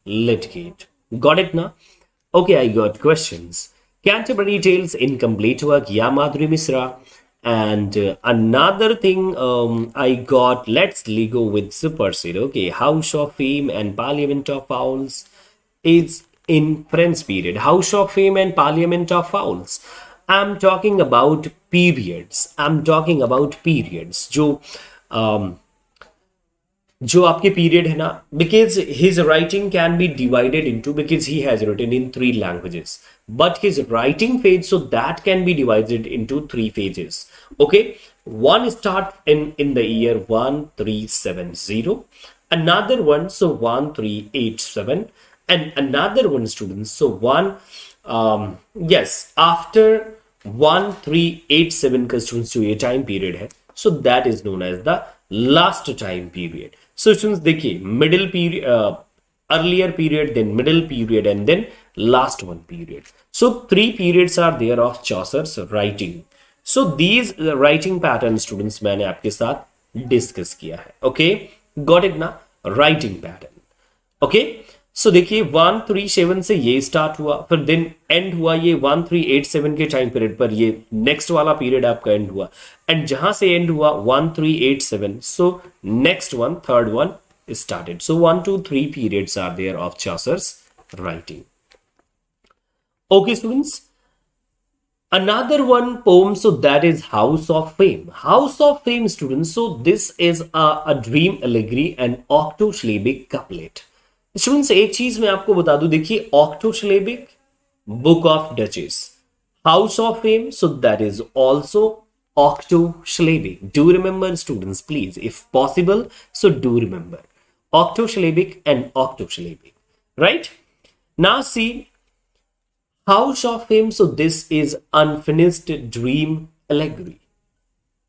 Lydgate. Got it now? Okay, I got questions. Canterbury Tales incomplete work, yeah, Madhuri Misra. And another thing I got, let's go with Superseed. Okay, House of Fame and Parliament of Fowls is in French period. House of Fame and Parliament of Fowls. I'm talking about periods. जो आपके period है ना, because his writing can be divided into, because he has written in 3 languages, but his writing phase, so that can be divided into 3 phases. Okay, one start in the year 1370, another one so 1387, and another one students so after 1387 का students जो ये time period है, so that is known as the last time period. So students देखिए, middle period, earlier period, then middle period, and then last one period. So 3 periods are there of Chaucer's writing. So these writing patterns students मैंने आपके साथ discuss किया है. Okay, got it ना? Writing pattern. Okay, so देखिए 137 से ये start हुआ, फिर दिन एंड हुआ ये 1387 के टाइम पीरियड पर, ये नेक्स्ट वाला पीरियड आपका एंड हुआ, एंड जहां से एंड हुआ 1387, so next one, third one started. So 1 2 3 periods are there of Chaucer's writing. Okay students, another one poem, so that is House of Fame. House of Fame students, so this is a dream allegory and octosyllabic couplet. Students एक चीज मैं आपको बता दूं, देखिए octosyllabic, book of duchess, house of fame, so that is also octosyllabic. Do remember students, please, if possible, so do remember octosyllabic and octosyllabic, right? Now see House of Fame, so this is unfinished dream allegory,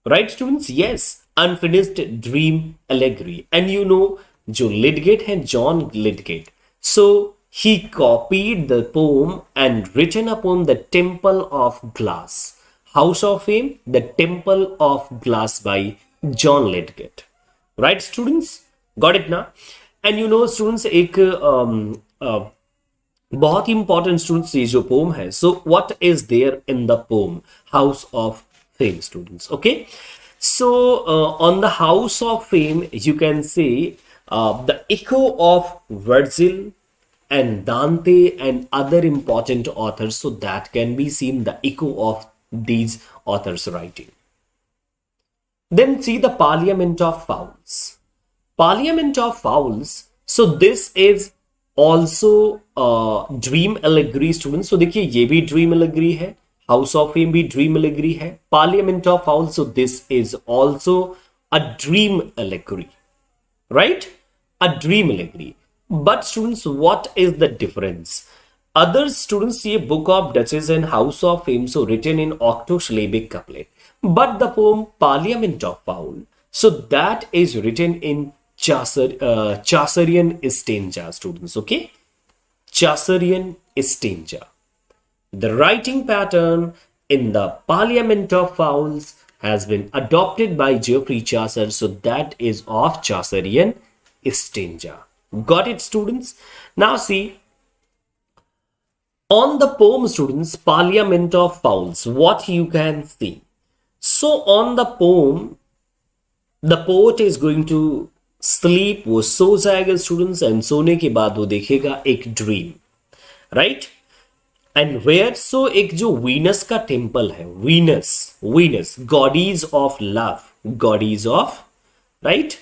right students? Yes, unfinished dream allegory. And you know जो Lydgate है, John Lydgate, so he copied the poem and written a poem, The Temple of Glass. House of Fame, The Temple of Glass by John Lydgate, right students? Got it now? And you know students, एक बहुत important students ये जो poem है, so what is there in the poem House of Fame students? Okay, so on the House of Fame you can say the echo of Virgil and Dante and other important authors, so that can be seen the echo of these authors writing. Then see the Parliament of Fowls. Parliament of Fowls. So this is also dream allegory students. तो देखिए ये भी dream allegory है, house of fame भी dream allegory है, parliament of fowl. So this is also a dream allegory, right? A dream allegory. But students what is the difference? Other students ये book of duchess and house of fame so written in octosyllabic couplet, but the poem Parliament of Fowl, so that is written in Chaucerian stanza, students. Okay, Chaucerian stanza. The writing pattern in the Parliament of Fowls has been adopted by Geoffrey Chaucer, so that is of Chaucerian stanza. Got it, students? Now see, on the poem, students, Parliament of Fowls, what you can see. So on the poem, the poet is going to sleep. वो सो जाएगा students, and सोने के बाद वो देखेगा एक dream, right? And where, so एक जो वीनस का टेम्पल है, Venus goddess of love, goddess of, right,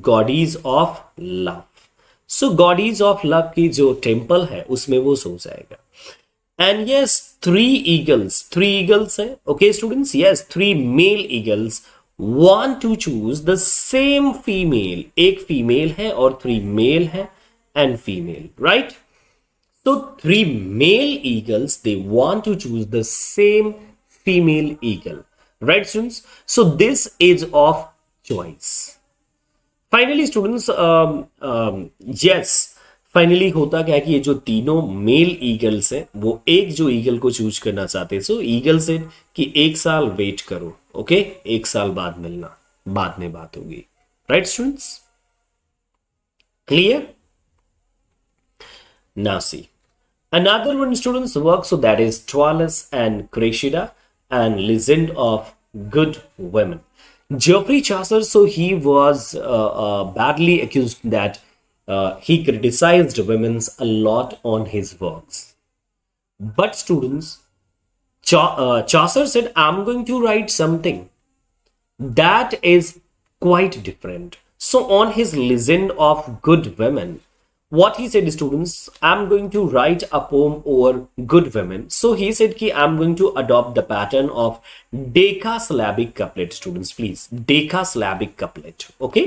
goddess of love. So goddess of love की जो टेम्पल है उसमें वो सो जाएगा. एंड यस, थ्री ईगल्स है. Okay students, yes, 3 male eagles want to choose the same female. एक फीमेल है और 3 मेल है and female, right? So 3 male eagles, they want to choose the same female eagle, right students? So this is of choice. Finally students, yes, finally होता क्या है कि ये जो तीनों मेल ईगल्स हैं वो एक जो ईगल को चूज करना चाहते हैं. सो ईगल से कि 1 साल वेट करो, ओके, 1 साल बाद मिलना, बाद में बात होगी, right students? Clear? Now see another one students work, so that is Troilus and Cressida and Legend of Good Women. Geoffrey Chaucer, so he was badly accused that he criticized women a lot on his works. But students, Chaucer said, I'm going to write something that is quite different. So on his Legend of Good Women, what he said, students, I'm going to write a poem over good women. So he said कि I'm going to adopt the pattern of decasyllabic couplet. Students, please, decasyllabic couplet. Okay,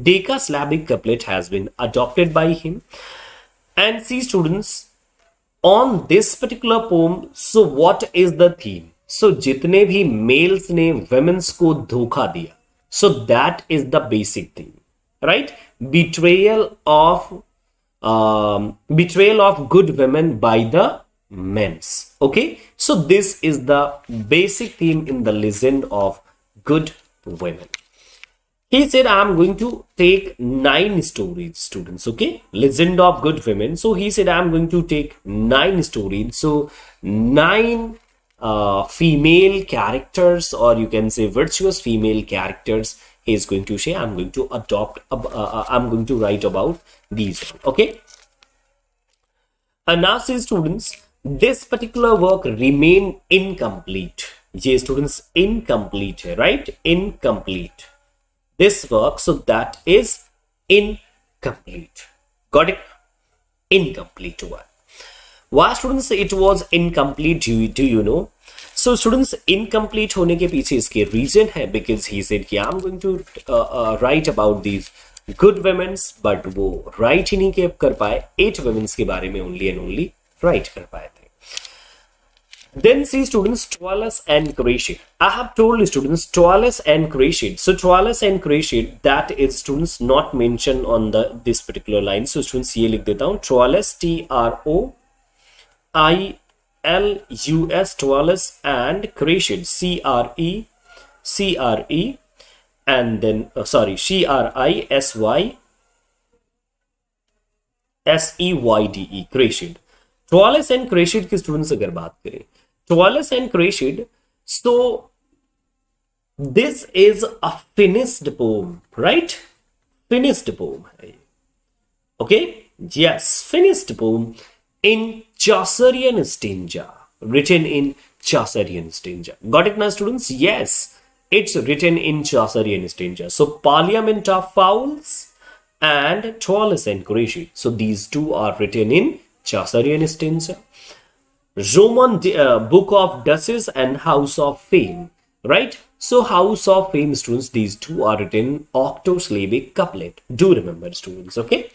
decasyllabic couplet has been adopted by him. And see students, on this particular poem, so what is the theme? So जितने भी males ने women's को धोखा दिया, so that is the basic theme, right? Betrayal of good women by the men's. Okay, so this is the basic theme in the Legend of Good Women. He said, I'm going to take 9 stories, students. Okay, Legend of Good Women. So he said, I'm going to take 9 stories. So 9 female characters, or you can say virtuous female characters, he is going to say, I'm going to I'm going to write about these. Okay, and now see students, this particular work remain incomplete. ये students incomplete है, right? Incomplete. This work, so that is incomplete. Got it? Incomplete one. Why students it was incomplete? Do you know? So students, incomplete होने के पीछे इसके reason है, because he said कि I'm going to write about these good women's, but वो write ही नहीं कर पाए. 8 women's के बारे में only and only write कर पाए थे. Then see students, Troilus and Cressida. I have told you students, Troilus and Cressida. So Troilus and Cressida, that is students not mentioned on this particular line. So students ये लिख देता हूँ, Troilus, Troilus, Troilus, and Cressida, CrE, and then Criseyde, Cressida. Troilus and Cressida की students अगर बात करें, Troilus and Cressida, so this is a finished poem, right? Finished poem. Okay, yes, finished poem in Chaucerian stanza, written in Chaucerian stanza. Got it now students? Yes, it's written in Chaucerian stanza. So Parliament of Fowls, and Chaucer and Qureshi. So these two are written in Chaucerian stanza. Roman Book of Duchess and House of Fame, right? So House of Fame, students, these two are written octosyllabic couplet. Do remember, students, okay?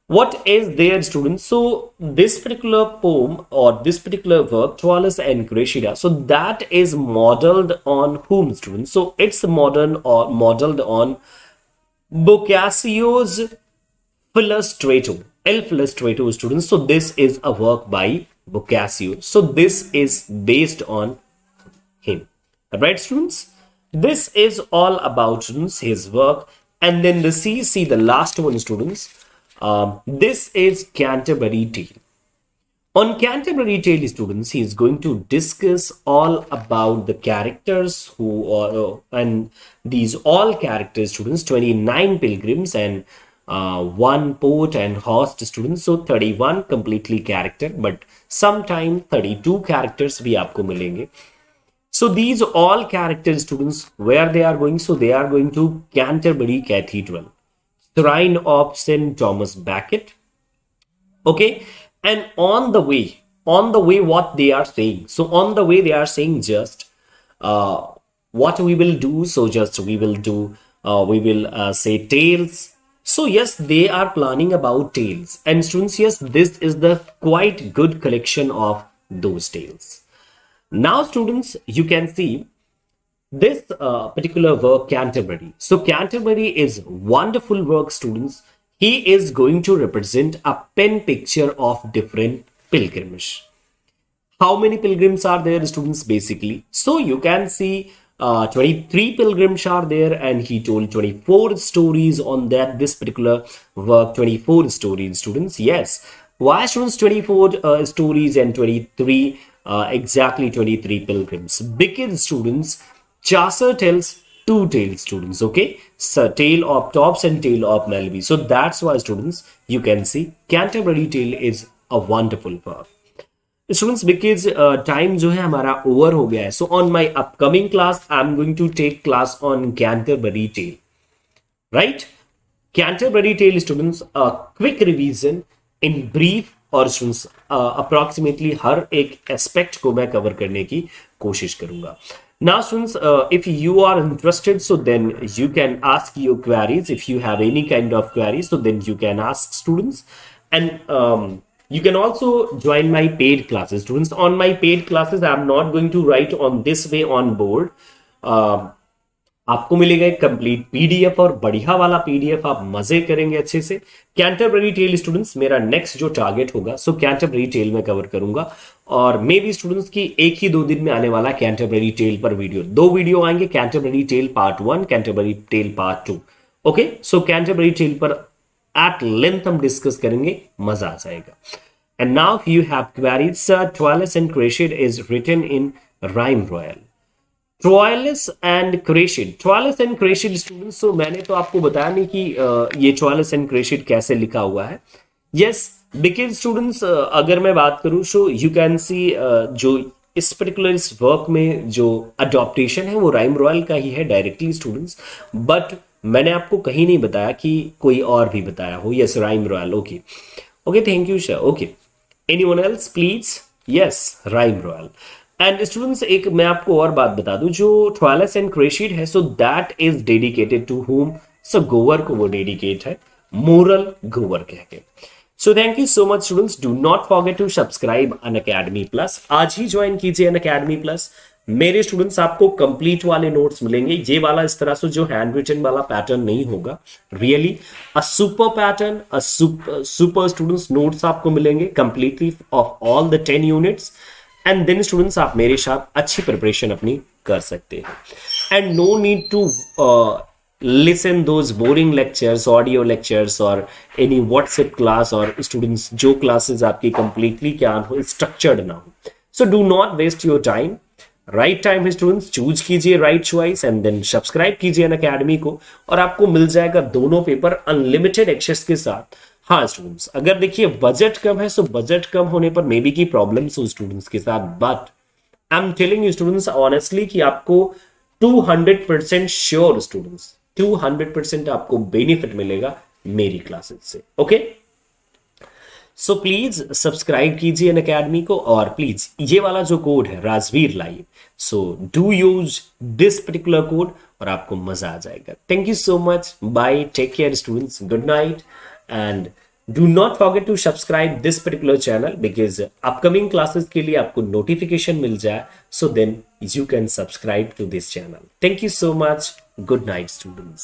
What is there, students? So this particular poem or this particular work, Chaucer and Cressida, so that is modeled on whom, students? So it's modern or modeled on Boccaccio's Filistretto, El Filistretto, students. So this is a work by Boccaccio. So this is based on him. Right, students? This is all about, students, his work. And then the see the last one, students. This is Canterbury Tale. On Canterbury Tale, students, he is going to discuss all about the characters who are, and these all characters, students, 29 pilgrims and one poet and host, students. So 31 completely character, but sometime 32 characters भी आपको मिलेंगे. So these all characters, students, where they are going? So they are going to Canterbury Cathedral, shrine of St. Thomas Becket. Okay, and on the way, what they are saying? So on the way, they are saying just what we will do. So just we will say tales. So yes, they are planning about tales, and students, yes, this is the quite good collection of those tales. Now, students, you can see this particular work, Canterbury. So Canterbury is wonderful work, students. He is going to represent a pen picture of different pilgrimage. How many pilgrims are there, students, basically? So you can see 23 pilgrims are there, and he told 24 stories on this particular work. 24 stories, students. Yes. Why, students, 24 stories and 23 exactly 23 pilgrims? Because, students, Chaucer tells two tales, students, okay? So tale of Tops and tale of Melville. So that's why, students, you can see Canterbury Tale is a wonderful work. Students, because time जो है हमारा over हो गया है. So on my upcoming class, I'm going to take class on Canterbury Tale, right? Canterbury Tale, students, a quick revision in brief, और students approximately हर एक aspect को मैं cover करने की कोशिश करूँगा. Now, students, if you are interested, so then you can ask your queries. If you have any kind of queries, so then you can ask, students. And you can also join my paid classes, students. On my paid classes, I'm not going to write on this way on board. आपको मिलेगा एक complete PDF और बढ़िया वाला PDF, आप मजे करेंगे अच्छे से. कैंटरबरी टेल, स्टूडेंट्स, मेरा नेक्स्ट जो टारगेट होगा, सो कैंटरबरी टेल में कवर करूंगा. और मे बी स्टूडेंट्स की एक ही 2 दिन में आने वाला कैंटरबरी टेल पर वीडियो. 2 वीडियो आएंगे, Canterbury tale part 1, Canterbury tale part 2. Okay, so Canterbury tale पर एट लेंथ हम डिस्कस करेंगे, मजा आ जाएगा. And now you have queries, sir Troilus and Criseyde is written in rhyme royal. Troilus and Criseyde, Troilus and Criseyde, students, तो मैंने तो आपको बताया नहीं कि ये ट्वाइलिस एंड क्रेशिड कैसे लिखा हुआ है. यस, बिकॉज स्टूडेंट्स अगर मैं बात करूं, सो यू कैन सी जो इस पर्टिकुलर इस वर्क में जो अडॉप्टेशन है वो राइम रॉयल का ही है डायरेक्टली, स्टूडेंट्स. बट मैंने आपको कहीं नहीं बताया कि कोई और भी बताया हो. Yes, rhyme royal. Okay okay, thank you sir. Okay, anyone else please? Yes, rhyme royal. And students, एक मैं आपको और बात बता दूं, जो ट्वाइलिस एंड क्रेशिड है, so that is dedicated to whom? So गोवर को वो डेडिकेट है, मोरल गोवर कह के. So thank you so much students. Do not forget to subscribe Unacademy plus. आज ही ज्वाइन कीजिए अनअकैडमी प्लस. मेरे स्टूडेंट्स आपको कंप्लीट वाले नोट्स मिलेंगे. ये वाला इस तरह से जो हैंड रिटन वाला पैटर्न नहीं होगा. Really a super pattern, a super students notes आपको मिलेंगे completely of all the 10 units. And then students आप मेरे साथ अच्छी प्रिपरेशन अपनी कर सकते हैं. And no need to listen those boring lectures, audio lectures or any WhatsApp class, or students जो classes आपकी completely क्या हो, structured ना हो. So do not waste your time. Right time है students, choose कीजिए right choice and then subscribe कीजिए Unacademy को, और आपको मिल जाएगा दोनों पेपर अनलिमिटेड एक्सेस के साथ. हाँ स्टूडेंट्स, अगर देखिए बजट कम है, सो बजट कम होने पर मे बी की प्रॉब्लम्स हो स्टूडेंट्स के साथ, but I am telling you students honestly कि आपको 200% श्योर स्टूडेंट्स 200% आपको बेनिफिट मिलेगा मेरी क्लासेस से। ओके, सो प्लीज सब्सक्राइब कीजिए अनअकैडमी को, और प्लीज ये वाला जो कोड है Rajveer live, so do use this particular code और आपको मजा आ जाएगा। Thank you so much, bye, take care students, good night, and do not forget to subscribe this particular channel because upcoming classes के लिए आपको नोटिफिकेशन मिल जाए, so then you can subscribe to this channel. Thank you so much, good night students.